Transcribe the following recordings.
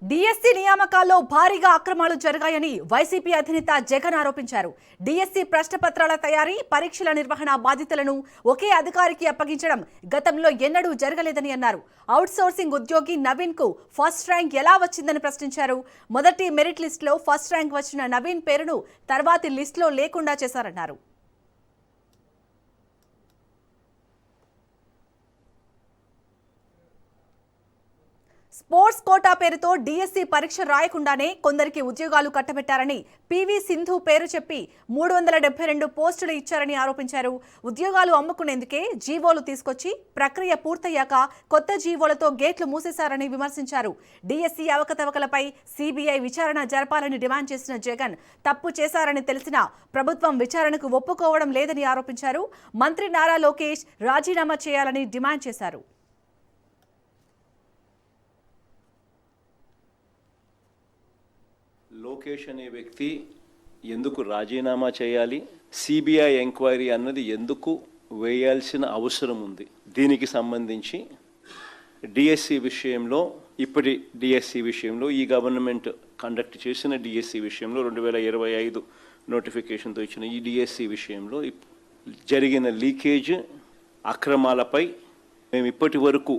DSC నియామకాల్లో భారీగా అక్రమాలు జరిగాయని వైసీపీ అధినేత జగన్ ఆరోపించారు. డిఎస్సి ప్రశ్నపత్రాల తయారీ, పరీక్షల నిర్వహణ బాధ్యతలను ఒకే అధికారికి అప్పగించడం గతంలో ఎన్నడూ జరగలేదని అన్నారు. అవుట్సోర్సింగ్ ఉద్యోగి నవీన్ కు ఫస్ట్ ర్యాంక్ ఎలా వచ్చిందని ప్రశ్నించారు. మొదటి మెరిట్ లిస్టులో ఫస్ట్ ర్యాంక్ వచ్చిన నవీన్ పేరును తర్వాతి లిస్టులో లేకుండా చేశారన్నారు. స్పోర్ట్స్ కోటా పేరుతో డిఎస్సి పరీక్ష రాయకుండానే కొందరికి ఉద్యోగాలు కట్టబెట్టారని, పివి సింధు పేరు చెప్పి 372 పోస్టులు ఇచ్చారని ఆరోపించారు. ఉద్యోగాలు అమ్ముకునేందుకే జీవోలు తీసుకొచ్చి ప్రక్రియ పూర్తయ్యాక కొత్త జీవోలతో గేట్లు మూసేశారని విమర్శించారు. డిఎస్సి అవకతవకలపై సిబిఐ విచారణ జరపాలని డిమాండ్ చేసిన జగన్ తప్పు చేశారని తెలిసినా ప్రభుత్వం విచారణకు ఒప్పుకోవడం లేదని ఆరోపించారు. మంత్రి నారా లోకేష్ రాజీనామా చేయాలని డిమాండ్ చేశారు. లోకేష్ అనే వ్యక్తి ఎందుకు రాజీనామా చేయాలి, సిబిఐ ఎంక్వైరీ అన్నది ఎందుకు వేయాల్సిన అవసరం ఉంది? దీనికి సంబంధించి డిఎస్సి విషయంలో, ఇప్పటి డిఎస్సి విషయంలో, ఈ గవర్నమెంట్ కండక్ట్ చేసిన డిఎస్సి విషయంలో 2025 నోటిఫికేషన్తో ఇచ్చిన ఈ డిఎస్సి విషయంలో జరిగిన లీకేజ్, అక్రమాలపై మేము ఇప్పటి వరకు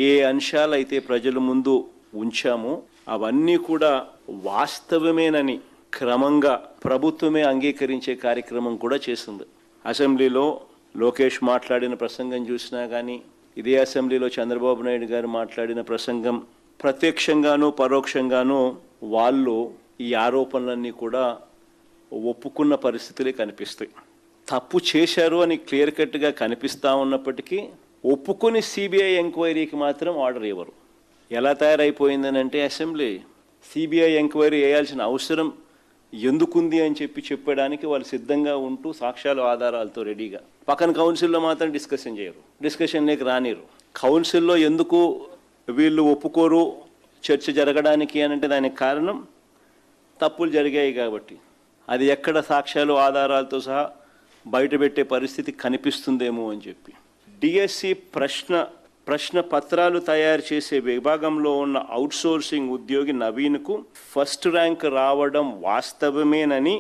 ఏ అంశాలైతే ప్రజల ముందు ఉంచామో అవన్నీ కూడా వాస్తవమేనని క్రమంగా ప్రభుత్వమే అంగీకరించే కార్యక్రమం కూడా చేస్తుంది. అసెంబ్లీలో లోకేష్ మాట్లాడిన ప్రసంగం చూసినా కానీ, ఇదే అసెంబ్లీలో చంద్రబాబు నాయుడు గారు మాట్లాడిన ప్రసంగం, ప్రత్యక్షంగానూ పరోక్షంగానూ వాళ్ళు ఈ ఆరోపణలన్నీ కూడా ఒప్పుకున్న పరిస్థితులే కనిపిస్తాయి. తప్పు చేశారు అని క్లియర్ కట్గా కనిపిస్తూ ఉన్నప్పటికీ ఒప్పుకొని సిబిఐ ఎంక్వైరీకి మాత్రం ఆర్డర్ ఇవ్వరు. ఎలా తయారైపోయిందని అంటే, అసెంబ్లీ సిబిఐ ఎంక్వైరీ వేయాల్సిన అవసరం ఎందుకుంది అని చెప్పడానికి వాళ్ళు సిద్ధంగా ఉంటూ సాక్ష్యాలు ఆధారాలతో రెడీగా, పక్కన కౌన్సిల్లో మాత్రం డిస్కషన్ చేయరు, డిస్కషన్లోకి రానిరు. కౌన్సిల్లో ఎందుకు వీళ్ళు ఒప్పుకోరు చర్చ జరగడానికి అని అంటే దానికి కారణం తప్పులు జరిగాయి కాబట్టి. అది ఎక్కడ సాక్ష్యాలు ఆధారాలతో సహా బయటపెట్టే పరిస్థితి కనిపిస్తుందేమో అని చెప్పి డిఎస్సి ప్రశ్న పత్రాలు తయారు చేసే విభాగంలో ఉన్న అవుట్సోర్సింగ్ ఉద్యోగి నవీన్కు ఫస్ట్ ర్యాంక్ రావడం వాస్తవమేనని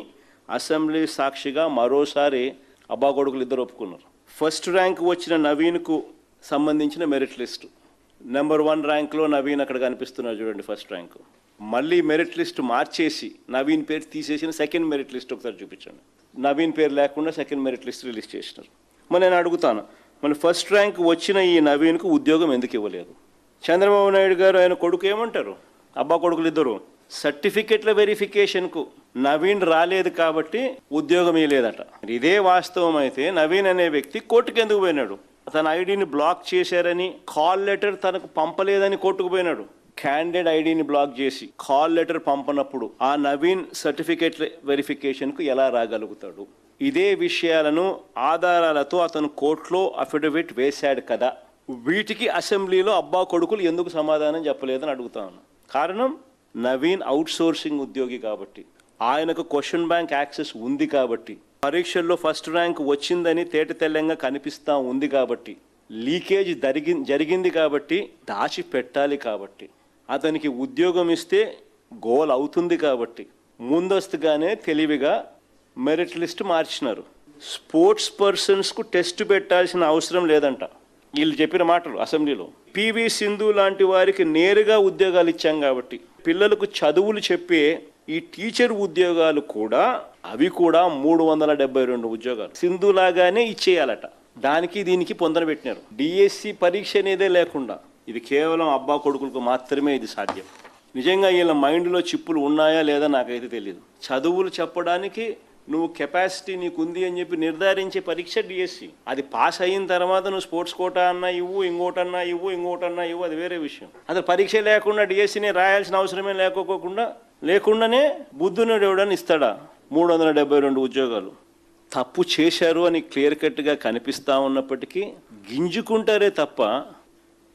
అసెంబ్లీ సాక్షిగా మరోసారి అబ్బాకొడుకులు ఇద్దరు ఒప్పుకున్నారు. ఫస్ట్ ర్యాంక్ వచ్చిన నవీన్కు సంబంధించిన మెరిట్ లిస్టు నెంబర్ 1 ర్యాంక్లో నవీన్ అక్కడ కనిపిస్తున్నారు చూడండి, ఫస్ట్ ర్యాంకు. మళ్ళీ మెరిట్ లిస్టు మార్చేసి నవీన్ పేరు తీసేసిన సెకండ్ మెరిట్ లిస్ట్ ఒకసారి చూపించండి. నవీన్ పేరు లేకుండా సెకండ్ మెరిట్ లిస్ట్ రిలీజ్ చేసినారు. మరి నేను అడుగుతాను, మన ఫస్ట్ ర్యాంక్ వచ్చిన ఈ నవీన్కు ఉద్యోగం ఎందుకు ఇవ్వలేదు? చంద్రబాబు నాయుడు గారు ఆయన కొడుకు ఏమంటారు, అబ్బా కొడుకులు ఇద్దరు, సర్టిఫికెట్ల వెరిఫికేషన్కు నవీన్ రాలేదు కాబట్టి ఉద్యోగం ఇవ్వలేదట. ఇదే వాస్తవం అయితే నవీన్ అనే వ్యక్తి కోర్టుకు ఎందుకు పోయినాడు? తన ఐడిని బ్లాక్ చేశారని, కాల్ లెటర్ తనకు పంపలేదని కోర్టుకు పోయినాడు. క్యాండిడేట్ ఐడిని బ్లాక్ చేసి కాల్ లెటర్ పంపనప్పుడు ఆ నవీన్ సర్టిఫికెట్ వెరిఫికేషన్కు ఎలా రాగలుగుతాడు? ఇదే విషయాలను ఆధారాలతో అతను కోర్టులో అఫిడవిట్ వేశాడు కదా. వీటికి అసెంబ్లీలో అబ్బా కొడుకులు ఎందుకు సమాధానం చెప్పలేదని అడుగుతాను. కారణం, నవీన్ అవుట్సోర్సింగ్ ఉద్యోగి కాబట్టి, ఆయనకు క్వశ్చన్ బ్యాంక్ యాక్సెస్ ఉంది కాబట్టి, పరీక్షల్లో ఫస్ట్ ర్యాంక్ వచ్చిందని తేటతెల్లంగా కనిపిస్తూ ఉంది కాబట్టి, లీకేజ్ జరిగింది కాబట్టి, దాచి పెట్టాలి కాబట్టి, అతనికి ఉద్యోగం ఇస్తే గోల్ అవుతుంది కాబట్టి ముందస్తుగానే తెలివిగా మెరిట్ లిస్ట్ మార్చినారు. స్పోర్ట్స్ పర్సన్స్కు టెస్ట్ పెట్టాల్సిన అవసరం లేదంట వీళ్ళు చెప్పిన మాటలు అసెంబ్లీలో. పివి సింధు లాంటి వారికి నేరుగా ఉద్యోగాలు ఇచ్చాం కాబట్టి, పిల్లలకు చదువులు చెప్పే ఈ టీచర్ ఉద్యోగాలు కూడా, అవి కూడా 372 ఉద్యోగాలు సింధు లాగానే ఇచ్చేయాలట. దానికి దీనికి పొందన పెట్టినారు. డిఎస్సి పరీక్ష అనేదే లేకుండా ఇది కేవలం అబ్బా కొడుకులకు మాత్రమే ఇది సాధ్యం. నిజంగా వీళ్ళ మైండ్లో చిప్పులు ఉన్నాయా లేదా నాకైతే తెలియదు. చదువులు చెప్పడానికి నువ్వు కెపాసిటీ నీకుంది అని చెప్పి నిర్ధారించే పరీక్ష డిఎస్సి. అది పాస్ అయిన తర్వాత నువ్వు స్పోర్ట్స్ కోటా అన్నా ఇవ్వు, ఇంకోటన్నా ఇవ్వు, అది వేరే విషయం. అసలు పరీక్ష లేకుండా డిఎస్సిని రాయాల్సిన అవసరమే లేకుండానే బుద్ధునుడు ఎవడని ఇస్తాడా 372 ఉద్యోగాలు? తప్పు చేశారు అని క్లియర్ కట్గా కనిపిస్తూ ఉన్నప్పటికీ గింజుకుంటారే తప్ప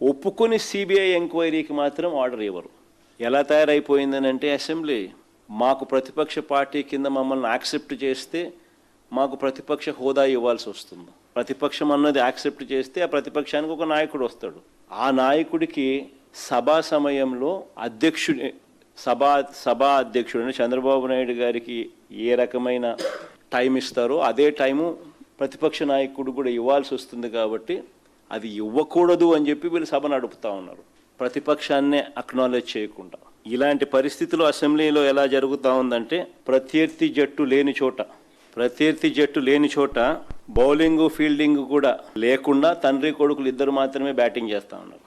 ఒప్పుకొని సిబిఐ ఎంక్వైరీకి మాత్రం ఆర్డర్ ఇవ్వరు. ఎలా తయారైపోయిందని అంటే, అసెంబ్లీ మాకు ప్రతిపక్ష పార్టీ కింద మమ్మల్ని యాక్సెప్ట్ చేస్తే మాకు ప్రతిపక్ష హోదా ఇవ్వాల్సి వస్తుంది. ప్రతిపక్షం అన్నది యాక్సెప్ట్ చేస్తే ఆ ప్రతిపక్షానికి ఒక నాయకుడు వస్తాడు. ఆ నాయకుడికి సభా సమయంలో సభా అధ్యక్షుడు చంద్రబాబు నాయుడు గారికి ఏ రకమైన టైం ఇస్తారో అదే టైము ప్రతిపక్ష నాయకుడు కూడా ఇవ్వాల్సి వస్తుంది. కాబట్టి అది ఇవ్వకూడదు అని చెప్పి వీళ్ళు సభ నడుపుతా ఉన్నారు, ప్రతిపక్షాన్నే అక్నాలెడ్జ్ చేయకుండా. ఇలాంటి పరిస్థితులు అసెంబ్లీలో ఎలా జరుగుతూ ఉందంటే ప్రత్యర్థి జట్టు లేని చోట బౌలింగ్ ఫీల్డింగ్ కూడా లేకుండా తండ్రి కొడుకులు ఇద్దరు మాత్రమే బ్యాటింగ్ చేస్తూ ఉన్నారు.